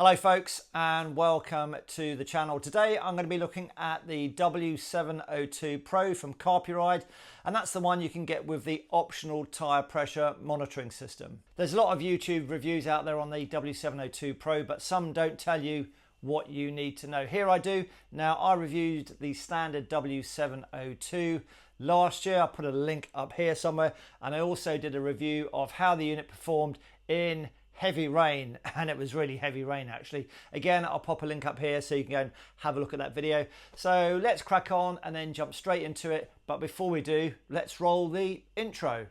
Hello folks and welcome to the channel. Today I'm going to be looking at the W702Pro from Carpuride, and that's the one you can get with the optional tyre pressure monitoring system. There's a lot of YouTube reviews out there on the W702Pro, but some don't tell you what you need to know. Here I do. Now, I reviewed the standard W702 last year. I put a link up here somewhere, and I also did a review of how the unit performed in heavy rain, and it was really heavy rain actually. Again, I'll pop a link up here so you can go and have a look at that video. So let's crack on and then jump straight into it. But before we do, let's roll the intro.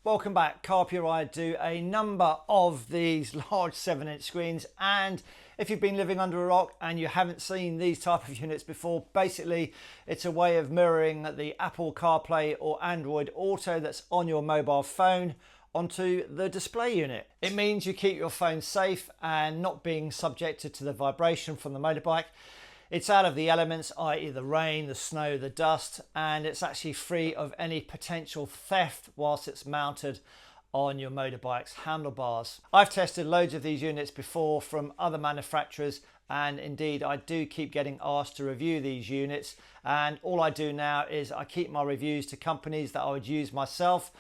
Welcome back. Carpuride do a number of these large 7-inch screens, and if you've been living under a rock and you haven't seen these type of units before, basically it's a way of mirroring the Apple CarPlay or Android Auto that's on your mobile phone onto the display unit. It means you keep your phone safe and not being subjected to the vibration from the motorbike. It's out of the elements, i.e. the rain, the snow, the dust, and it's actually free of any potential theft whilst it's mounted on your motorbike's handlebars. I've tested loads of these units before from other manufacturers, and indeed I do keep getting asked to review these units, and all I do now is I keep my reviews to companies that I would use myself,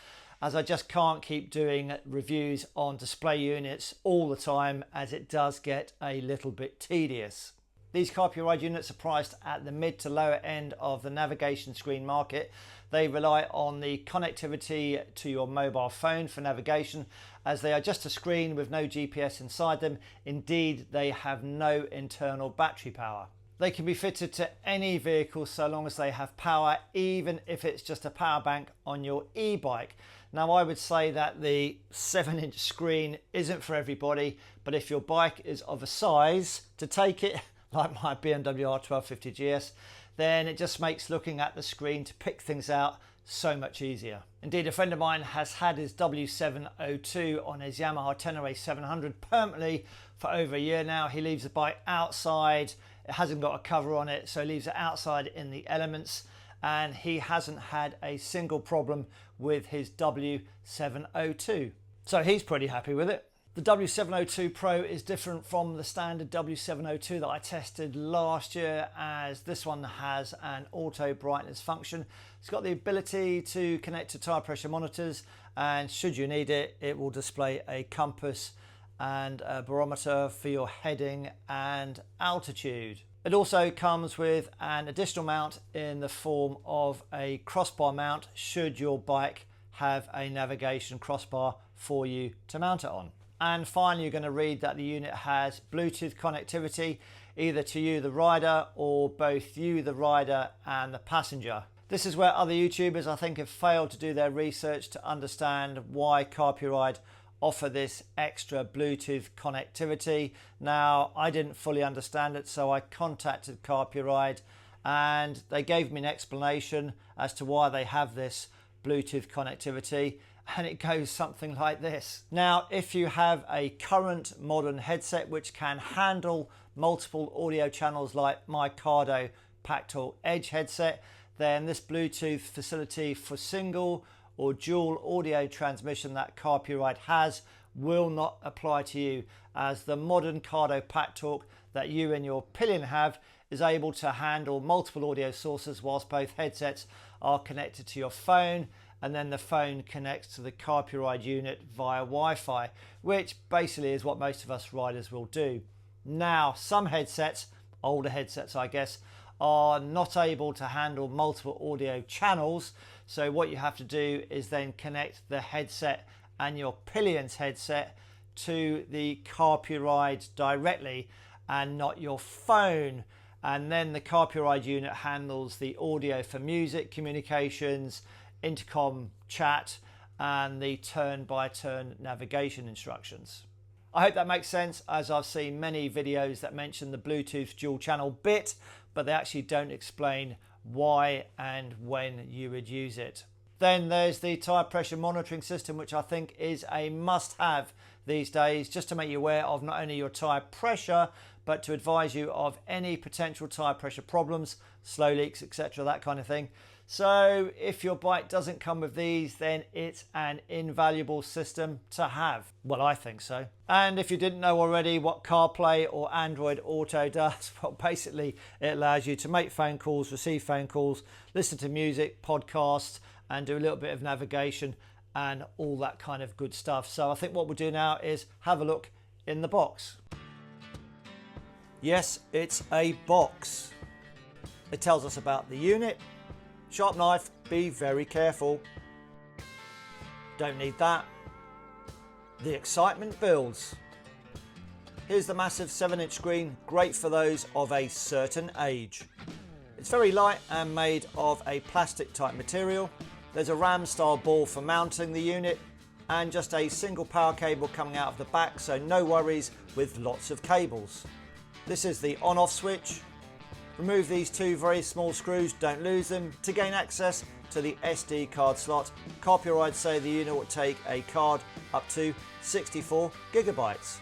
as I just can't keep doing reviews on display units all the time, as it does get a little bit tedious. These Carpuride units are priced at the mid to lower end of the navigation screen market. They rely on the connectivity to your mobile phone for navigation, as they are just a screen with no GPS inside them. Indeed, they have no internal battery power. They can be fitted to any vehicle so long as they have power, even if it's just a power bank on your e-bike. Now, I would say that the 7-inch screen isn't for everybody, but if your bike is of a size to take it, like my BMW R1250GS, then it just makes looking at the screen to pick things out so much easier. Indeed, a friend of mine has had his W702 on his Yamaha Tenere 700 permanently for over a year now. He leaves the bike outside. It hasn't got a cover on it, so he leaves it outside in the elements, and he hasn't had a single problem with his W702. So he's pretty happy with it. The W702 Pro is different from the standard W702 that I tested last year, as this one has an auto brightness function. It's got the ability to connect to tyre pressure monitors, and should you need it, it will display a compass and a barometer for your heading and altitude. It also comes with an additional mount in the form of a crossbar mount, should your bike have a navigation crossbar for you to mount it on. And finally, you're going to read that the unit has Bluetooth connectivity, either to you, the rider, or both you, the rider, and the passenger. This is where other YouTubers, I think, have failed to do their research to understand why Carpuride offer this extra Bluetooth connectivity. Now, I didn't fully understand it, so I contacted Carpuride, and they gave me an explanation as to why they have this Bluetooth connectivity. And it goes something like this. Now, if you have a current modern headset which can handle multiple audio channels like my Cardo Pactal Edge headset, then this Bluetooth facility for single or dual audio transmission that Carpuride has will not apply to you, as the modern Cardo Pactal that you and your Pillion have is able to handle multiple audio sources whilst both headsets are connected to your phone, and then the phone connects to the Carpuride unit via Wi-Fi, which basically is what most of us riders will do. Now, some headsets, older headsets I guess, are not able to handle multiple audio channels, so what you have to do is then connect the headset and your Pillion's headset to the Carpuride directly and not your phone, and then the Carpuride unit handles the audio for music, communications, intercom chat, and the turn-by-turn navigation instructions. I hope that makes sense, as I've seen many videos that mention the Bluetooth dual channel bit, but they actually don't explain why and when you would use it. Then there's the tyre pressure monitoring system, which I think is a must-have these days, just to make you aware of not only your tyre pressure, but to advise you of any potential tyre pressure problems, slow leaks, etc., that kind of thing. So if your bike doesn't come with these, then it's an invaluable system to have. Well, I think so. And if you didn't know already what CarPlay or Android Auto does, well, basically it allows you to make phone calls, receive phone calls, listen to music, podcasts, and do a little bit of navigation and all that kind of good stuff. So I think what we'll do now is have a look in the box. Yes, it's a box. It tells us about the unit. Sharp knife, be very careful. Don't need that. The excitement builds. Here's the massive 7-inch screen, great for those of a certain age. It's very light and made of a plastic type material. There's a ram style ball for mounting the unit and just a single power cable coming out of the back, so no worries with lots of cables. This is the on-off switch. Remove these two very small screws, don't lose them. To gain access to the SD card slot, Carpurides say the unit will take a card up to 64 gigabytes.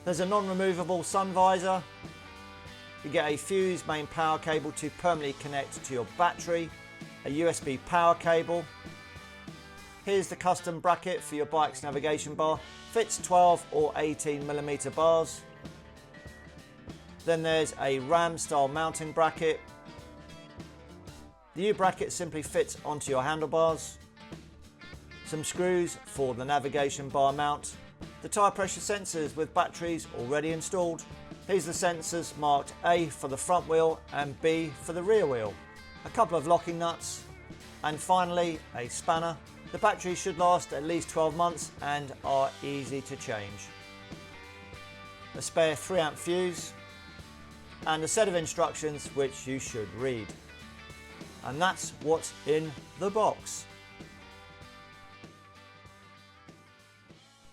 There's a non-removable sun visor. You get a fused main power cable to permanently connect to your battery, a USB power cable. Here's the custom bracket for your bike's navigation bar. Fits 12 or 18mm bars. Then there's a ram style mounting bracket. The U-bracket simply fits onto your handlebars. Some screws for the navigation bar mount. The tyre pressure sensors with batteries already installed. Here's the sensors marked A for the front wheel and B for the rear wheel. A couple of locking nuts. And finally, a spanner. The batteries should last at least 12 months and are easy to change. A spare 3-amp fuse and a set of instructions which you should read. And that's what's in the box.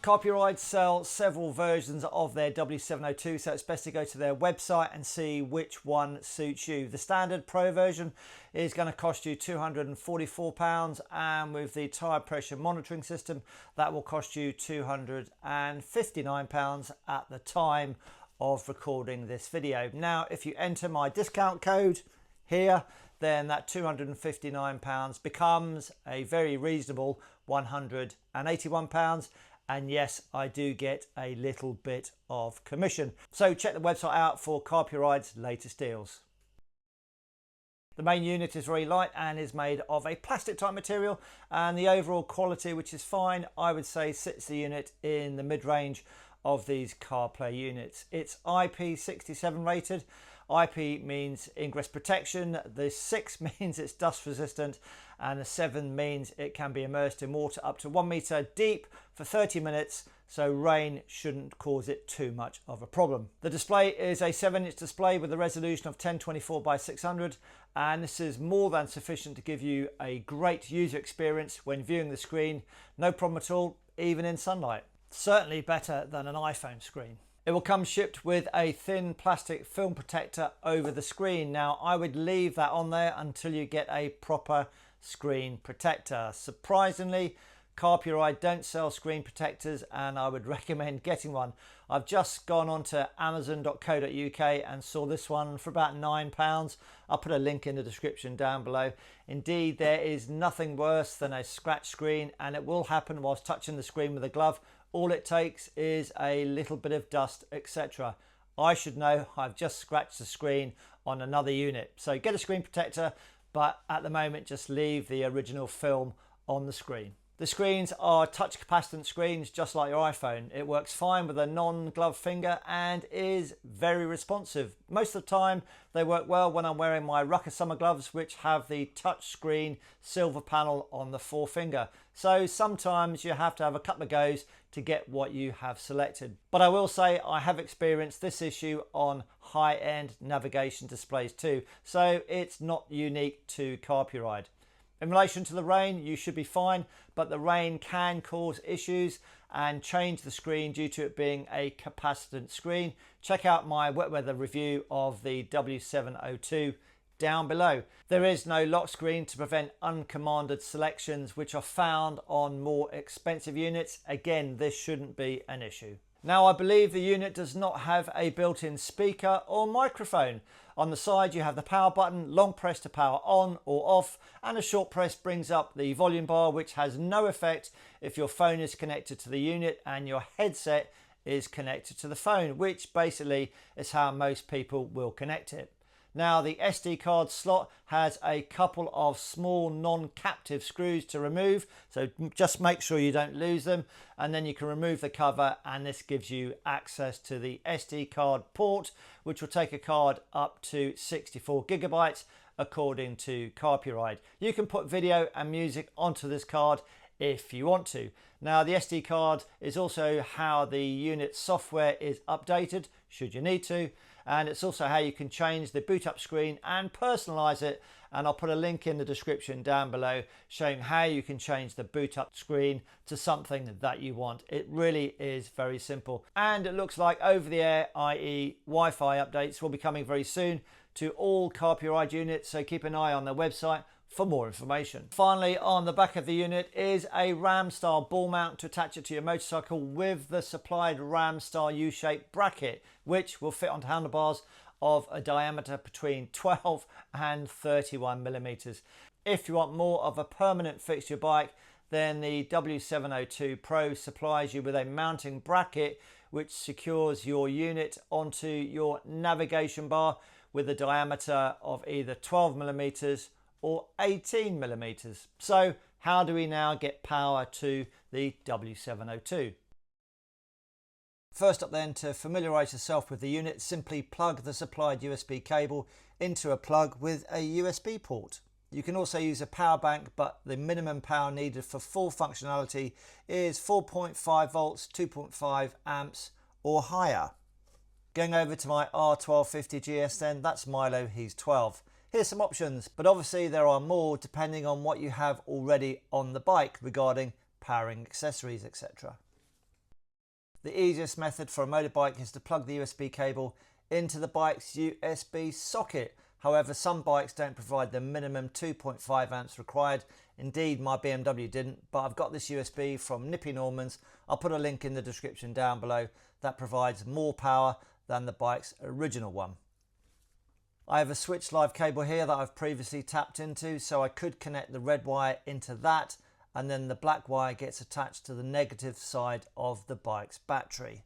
Carpurides sell several versions of their W702, so it's best to go to their website and see which one suits you. The standard Pro version is going to cost you £244, and with the tyre pressure monitoring system, that will cost you £259 at the time of recording this video. Now, if you enter my discount code here, then that £259 becomes a very reasonable £181. And yes, I do get a little bit of commission. So check the website out for Carpuride's latest deals. The main unit is very light and is made of a plastic type material, and the overall quality, which is fine, I would say sits the unit in the mid-range of these CarPlay units. It's IP67 rated. IP means ingress protection, the 6 means it's dust resistant, and the 7 means it can be immersed in water up to 1 meter deep for 30 minutes, so rain shouldn't cause it too much of a problem. The display is a 7-inch display with a resolution of 1024 by 600, and this is more than sufficient to give you a great user experience when viewing the screen. No problem at all, even in sunlight. Certainly better than an iPhone screen. It will come shipped with a thin plastic film protector over the screen. Now, I would leave that on there until you get a proper screen protector. Surprisingly, Carpuride don't sell screen protectors, and I would recommend getting one. I've just gone on to amazon.co.uk and saw this one for about £9. I'll put a link in the description down below. Indeed, there is nothing worse than a scratch screen, and it will happen whilst touching the screen with a glove. All it takes is a little bit of dust, etc. I should know, I've just scratched the screen on another unit. So get a screen protector, but at the moment just leave the original film on the screen. The screens are touch capacitant screens, just like your iPhone. It works fine with a non-glove finger and is very responsive. Most of the time they work well when I'm wearing my Rucker summer gloves, which have the touch screen silver panel on the forefinger. So sometimes you have to have a couple of goes to get what you have selected. But I will say I have experienced this issue on high-end navigation displays too, so it's not unique to Carpuride. In relation to the rain, you should be fine, but the rain can cause issues and change the screen due to it being a capacitant screen. Check out my wet weather review of the W702 down below. There is no lock screen to prevent uncommanded selections which are found on more expensive units. Again, this shouldn't be an issue. Now, I believe the unit does not have a built-in speaker or microphone. On the side, you have the power button, long press to power on or off, and a short press brings up the volume bar, which has no effect if your phone is connected to the unit and your headset is connected to the phone, which basically is how most people will connect it. Now, the SD card slot has a couple of small non-captive screws to remove, so just make sure you don't lose them, and then you can remove the cover, and this gives you access to the SD card port, which will take a card up to 64 gigabytes according to Carpuride. You can put video and music onto this card if you want to. Now, the SD card is also how the unit software is updated should you need to, and it's also how you can change the boot up screen and personalize it, and I'll put a link in the description down below showing how you can change the boot up screen to something that you want. It really is very simple, and it looks like over the air, i.e. Wi-Fi updates, will be coming very soon to all Carpuride units, so keep an eye on their website for more information. Finally, on the back of the unit is a ram style ball mount to attach it to your motorcycle with the supplied ram style U-shaped bracket, which will fit onto handlebars of a diameter between 12 and 31 millimeters. If you want more of a permanent fix to your bike, then the W702Pro supplies you with a mounting bracket which secures your unit onto your navigation bar with a diameter of either 12 millimeters or 18 millimeters. So how do we now get power to the W702? First up then, to familiarise yourself with the unit, simply plug the supplied USB cable into a plug with a USB port. You can also use a power bank, but the minimum power needed for full functionality is 4.5 volts, 2.5 amps or higher. Going over to my R1250GS then, that's Milo, he's 12. Here's some options, but obviously there are more depending on what you have already on the bike regarding powering accessories, etc. The easiest method for a motorbike is to plug the USB cable into the bike's USB socket. However, some bikes don't provide the minimum 2.5 amps required. Indeed, my BMW didn't, but I've got this USB from Nippy Norman's. I'll put a link in the description down below that provides more power than the bike's original one. I have a switch live cable here that I've previously tapped into, so I could connect the red wire into that, and then the black wire gets attached to the negative side of the bike's battery.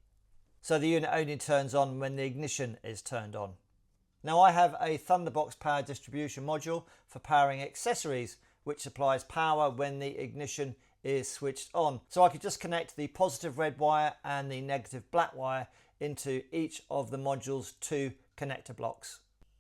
So the unit only turns on when the ignition is turned on. Now, I have a Thunderbox power distribution module for powering accessories, which supplies power when the ignition is switched on. So I could just connect the positive red wire and the negative black wire into each of the module's two connector blocks.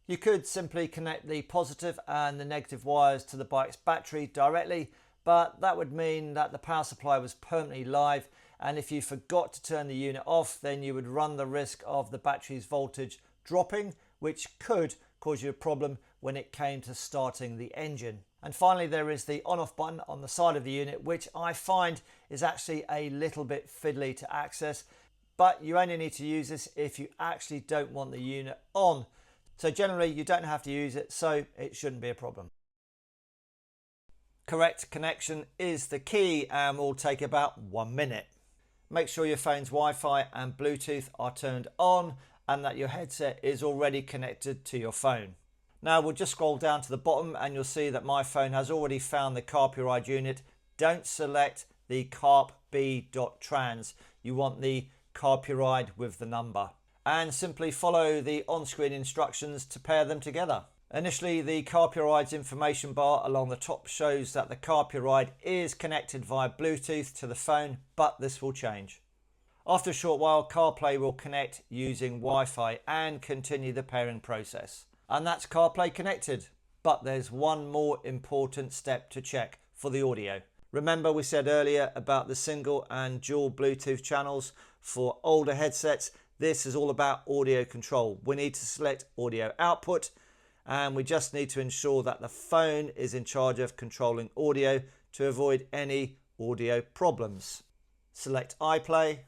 You could simply connect the positive and the negative wires to the bike's battery directly, but that would mean that the power supply was permanently live, and if you forgot to turn the unit off, then you would run the risk of the battery's voltage dropping, which could cause you a problem when it came to starting the engine. And finally, there is the on-off button on the side of the unit, which I find is actually a little bit fiddly to access, but you only need to use this if you actually don't want the unit on. So generally you don't have to use it, so it shouldn't be a problem. Correct connection is the key and will take about 1 minute. Make sure your phone's Wi-Fi and Bluetooth are turned on and that your headset is already connected to your phone. Now we'll just scroll down to the bottom and you'll see that my phone has already found the Carpuride unit. Don't select the carp.b.trans. You want the Carpuride with the number. And simply follow the on-screen instructions to pair them together. Initially, the Carpuride's information bar along the top shows that the Carpuride is connected via Bluetooth to the phone, but this will change. After a short while, CarPlay will connect using Wi-Fi and continue the pairing process. And that's CarPlay connected. But there's one more important step to check for the audio. Remember we said earlier about the single and dual Bluetooth channels for older headsets. This is all about audio control. We need to select audio output and we just need to ensure that the phone is in charge of controlling audio to avoid any audio problems. Select iPlay.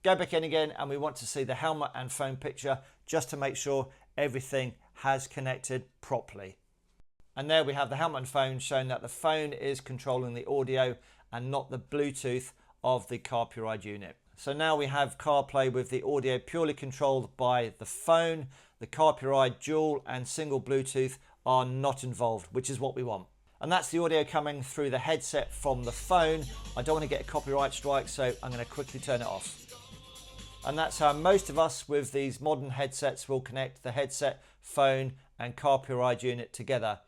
Go back in again, and we want to see the helmet and phone picture just to make sure everything has connected properly. And there we have the helmet and phone showing that the phone is controlling the audio and not the Bluetooth of the Carpuride unit. So now we have CarPlay with the audio purely controlled by the phone. The Carpuride dual and single Bluetooth are not involved, which is what we want. And that's the audio coming through the headset from the phone. I don't want to get a copyright strike, so I'm going to quickly turn it off. And that's how most of us with these modern headsets will connect the headset, phone and Carpuride unit together.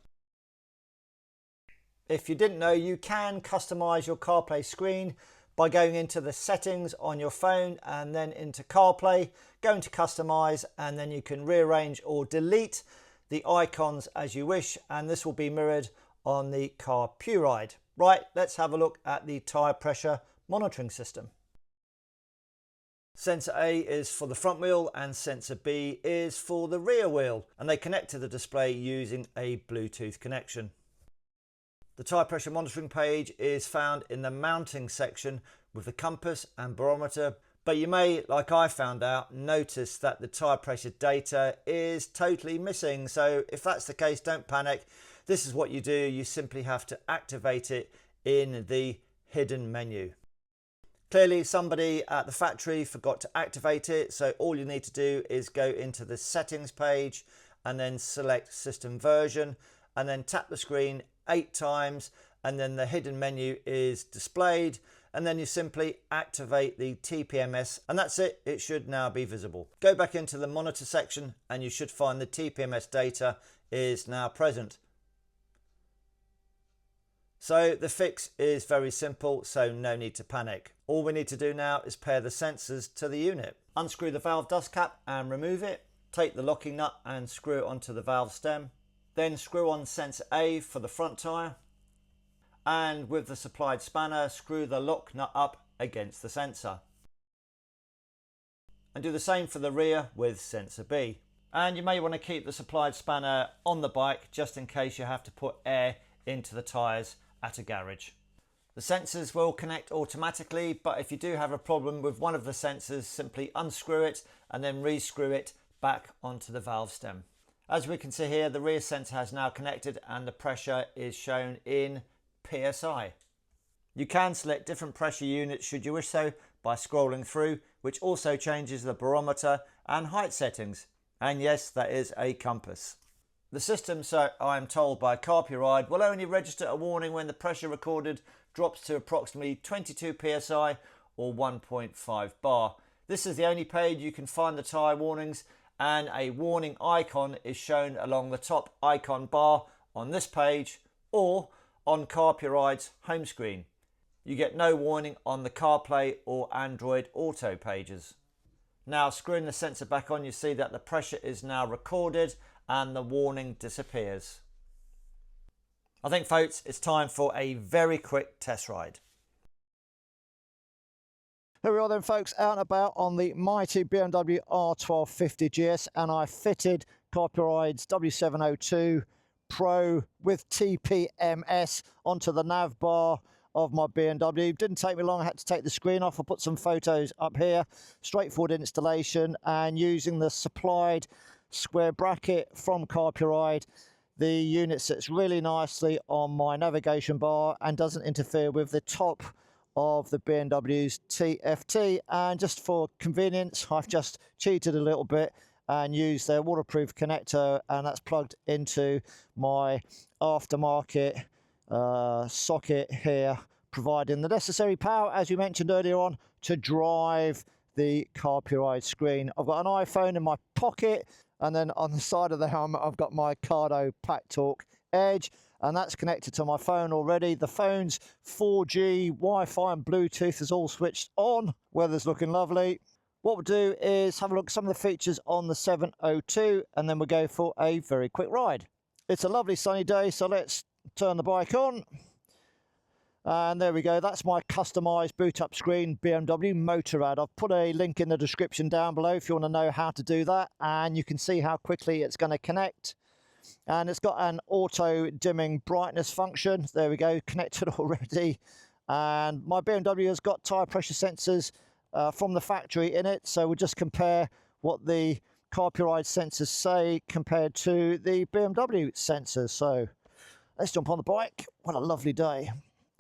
If you didn't know, you can customize your CarPlay screen by going into the settings on your phone and then into CarPlay, going to customize, and then you can rearrange or delete the icons as you wish, and this will be mirrored on the Carpuride. Right, let's have a look at the tyre pressure monitoring system. Sensor A is for the front wheel and sensor B is for the rear wheel, and they connect to the display using a Bluetooth connection. The tyre pressure monitoring page is found in the mounting section with the compass and barometer, but you may, like I found out, notice that the tyre pressure data is totally missing. So if that's the case, don't panic. This is what you do. You simply have to activate it in the hidden menu. Clearly somebody at the factory forgot to activate it, so all you need to do is go into the settings page and then select system version and then tap the screen 8 times, and then the hidden menu is displayed, and then you simply activate the TPMS, and that's it. It should now be visible. Go back into the monitor section and you should find the TPMS data is now present. So the fix is very simple, so no need to panic. All we need to do now is pair the sensors to the unit. Unscrew the valve dust cap and remove it. Take the locking nut and screw it onto the valve stem. Then screw on sensor A for the front tyre, and with the supplied spanner screw the lock nut up against the sensor. And do the same for the rear with sensor B. And you may want to keep the supplied spanner on the bike just in case you have to put air into the tyres at a garage. The sensors will connect automatically, but if you do have a problem with one of the sensors, simply unscrew it and then re-screw it back onto the valve stem. As we can see here, the rear sensor has now connected and the pressure is shown in PSI. You can select different pressure units should you wish so by scrolling through, which also changes the barometer and height settings. And yes, that is a compass. The system, so I am told by Carpuride, will only register a warning when the pressure recorded drops to approximately 22 PSI or 1.5 bar. This is the only page you can find the tyre warnings, and a warning icon is shown along the top icon bar on this page or on Carpuride's home screen. You get no warning on the CarPlay or Android Auto pages. Now screwing the sensor back on, you see that the pressure is now recorded and the warning disappears. I think, folks, it's time for a very quick test ride. Here we are then, folks, out and about on the mighty BMW R1250GS, and I fitted Carpuride's W702Pro with TPMS onto the nav bar of my BMW. Didn't take me long. I had to take the screen off. I put some photos up here. Straightforward installation, and using the supplied square bracket from Carpuride, the unit sits really nicely on my navigation bar and doesn't interfere with the top of the BMW's TFT. And just for convenience, I've just cheated a little bit and used their waterproof connector, and that's plugged into my aftermarket socket here, providing the necessary power, as you mentioned earlier on, to drive the Carpuride screen. I've got an iPhone in my pocket, and then on the side of the helmet I've got my Cardo Pack Talk Edge, and that's connected to my phone already. The phone's 4G, Wi-Fi and Bluetooth is all switched on. Weather's looking lovely. What we'll do is have a look at some of the features on the 702, and then we'll go for a very quick ride. It's a lovely sunny day, so let's turn the bike on. And there we go. That's my customized boot up screen BMW Motorrad. I've put a link in the description down below if you want to know how to do that, and you can see how quickly it's going to connect. And it's got an auto dimming brightness function. There we go, connected already. And my BMW has got tyre pressure sensors from the factory in it. So we'll just compare what the Carpuride sensors say compared to the BMW sensors. So let's jump on the bike. What a lovely day.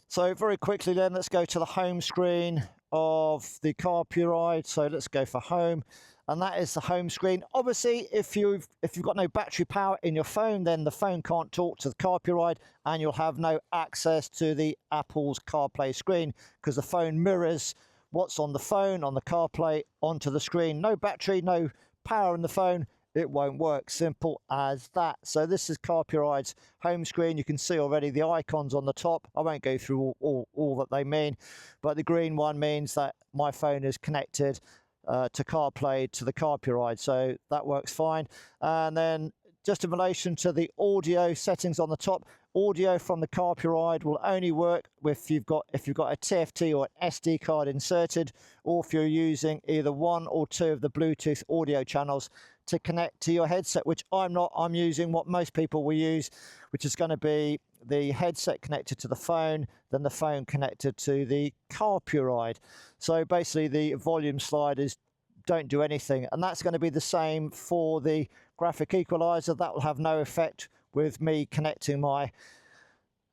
So very quickly then, let's go to the home screen of the Carpuride. So let's go for home, and that is the home screen. Obviously, if you've got no battery power in your phone, then the phone can't talk to the Carpuride, and you'll have no access to the Apple's CarPlay screen, because the phone mirrors what's on the phone, on the CarPlay, onto the screen. No battery, no power in the phone, it won't work. Simple as that. So this is Carpuride's home screen. You can see already the icons on the top. I won't go through all that they mean, but the green one means that my phone is connected to CarPlay to the Carpuride, so that works fine. And then just in relation to the audio settings on the top, audio from the Carpuride will only work if you've got a TFT or an SD card inserted, or if you're using either one or two of the Bluetooth audio channels to connect to your headset, which I'm not. I'm using what most people will use, which is going to be the headset connected to the phone, then the phone connected to the Carpuride. So basically the volume sliders don't do anything, and that's going to be the same for the graphic equalizer. That will have no effect with me connecting my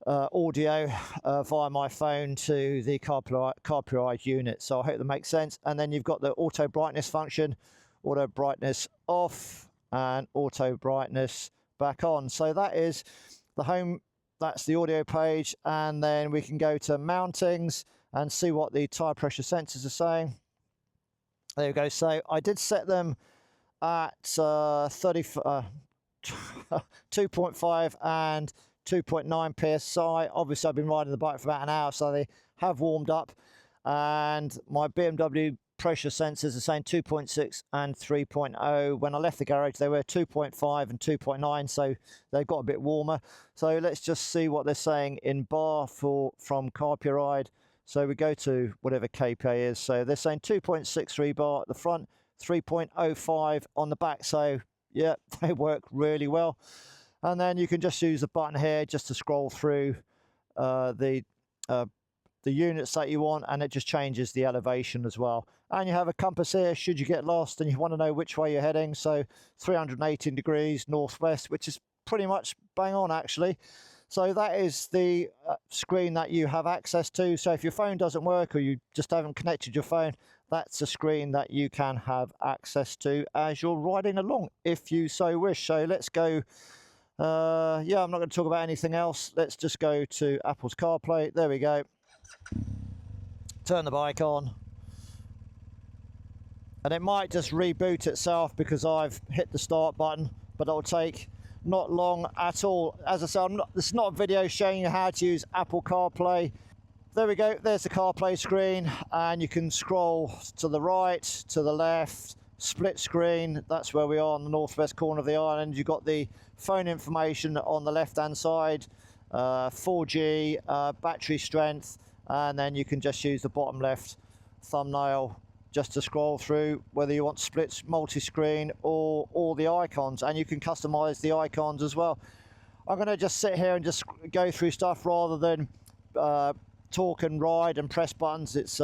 audio via my phone to the Carpuride unit. So I hope that makes sense. And then you've got the auto brightness function, auto brightness off and auto brightness back on. So that is the home, that's the audio page. And then we can go to mountings and see what the tire pressure sensors are saying. There you go. So I did set them at 2.5 and 2.9 psi. Obviously I've been riding the bike for about an hour, so they have warmed up, and my BMW pressure sensors are saying 2.6 and 3.0. When I left the garage they were 2.5 and 2.9, so they've got a bit warmer. So let's just see what they're saying in bar from Carpuride. So we go to whatever KPI is. So they're saying 2.63 bar at the front, 3.05 on the back. So yeah, they work really well. And then you can just use the button here just to scroll through the units that you want, and it just changes the elevation as well. And you have a compass here should you get lost and you want to know which way you're heading. So 318 degrees northwest, which is pretty much bang on actually. So that is the screen that you have access to. So if your phone doesn't work, or you just haven't connected your phone, that's a screen that you can have access to as you're riding along, if you so wish. So let's go. Yeah, I'm not going to talk about anything else. Let's just go to Apple's CarPlay. There we go. Turn the bike on. And it might just reboot itself because I've hit the start button, but it'll take not long at all. As I said, this is not a video showing you how to use Apple CarPlay. There we go, there's the CarPlay screen, and you can scroll to the right, to the left, split screen. That's where we are on the northwest corner of the island. You've got the phone information on the left hand side, 4G, battery strength, and then you can just use the bottom left thumbnail just to scroll through whether you want split multi-screen or all the icons, and you can customize the icons as well. I'm going to just sit here and just go through stuff rather than talk and ride and press buttons. It's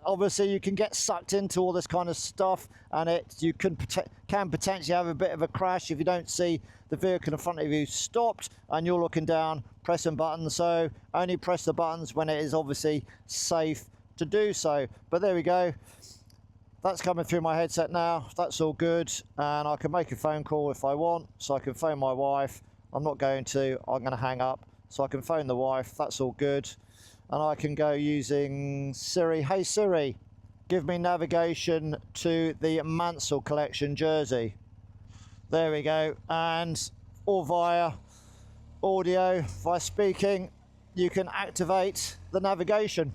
obviously you can get sucked into all this kind of stuff, and you can potentially have a bit of a crash if you don't see the vehicle in front of you stopped and you're looking down pressing buttons. So only press the buttons when it is obviously safe to do so. But there we go, that's coming through my headset now. That's all good, and I can make a phone call if I want. So I can phone my wife. I'm not going to, I'm going to hang up. So I can phone the wife. That's all good. And I can go using Siri. Hey Siri, give me navigation to the Mansell Collection jersey. There we go. And or via audio, via speaking, you can activate the navigation.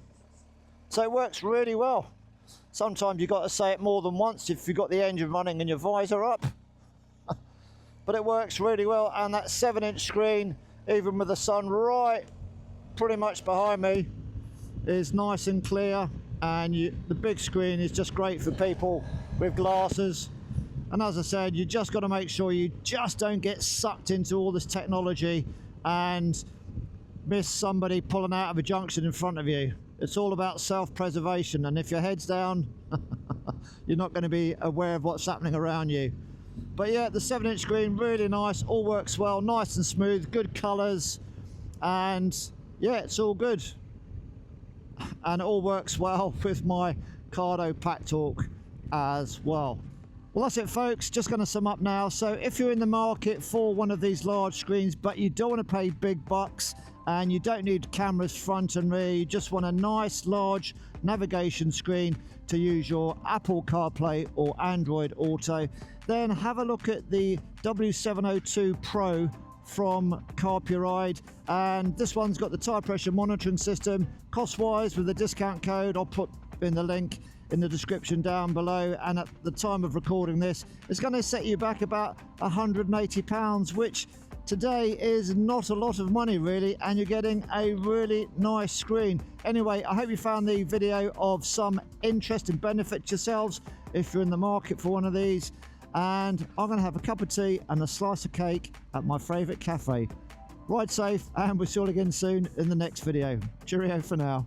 So it works really well. Sometimes you've got to say it more than once if you've got the engine running and your visor up. But it works really well, and that 7-inch screen, even with the sun right pretty much behind me, is nice and clear. And the big screen is just great for people with glasses. And as I said, you just got to make sure you just don't get sucked into all this technology and miss somebody pulling out of a junction in front of you. It's all about self-preservation, and if your head's down, you're not going to be aware of what's happening around you. But yeah, the 7-inch screen, really nice, all works well, nice and smooth, good colours, and yeah, it's all good. And it all works well with my Cardo Pack Talk as well. Well, that's it, folks. Just going to sum up now. So if you're in the market for one of these large screens, but you don't want to pay big bucks and you don't need cameras front and rear, you just want a nice large navigation screen to use your Apple CarPlay or Android Auto, then have a look at the W702Pro from Carpuride. And this one's got the tire pressure monitoring system. Cost wise, with the discount code, I'll put in the link in the description down below, and at the time of recording this, it's going to set you back about £180, which today is not a lot of money really, and you're getting a really nice screen. Anyway, I hope you found the video of some interest and benefit to yourselves if you're in the market for one of these, and I'm going to have a cup of tea and a slice of cake at my favourite cafe. Ride safe, and we'll see you all again soon in the next video. Cheerio for now.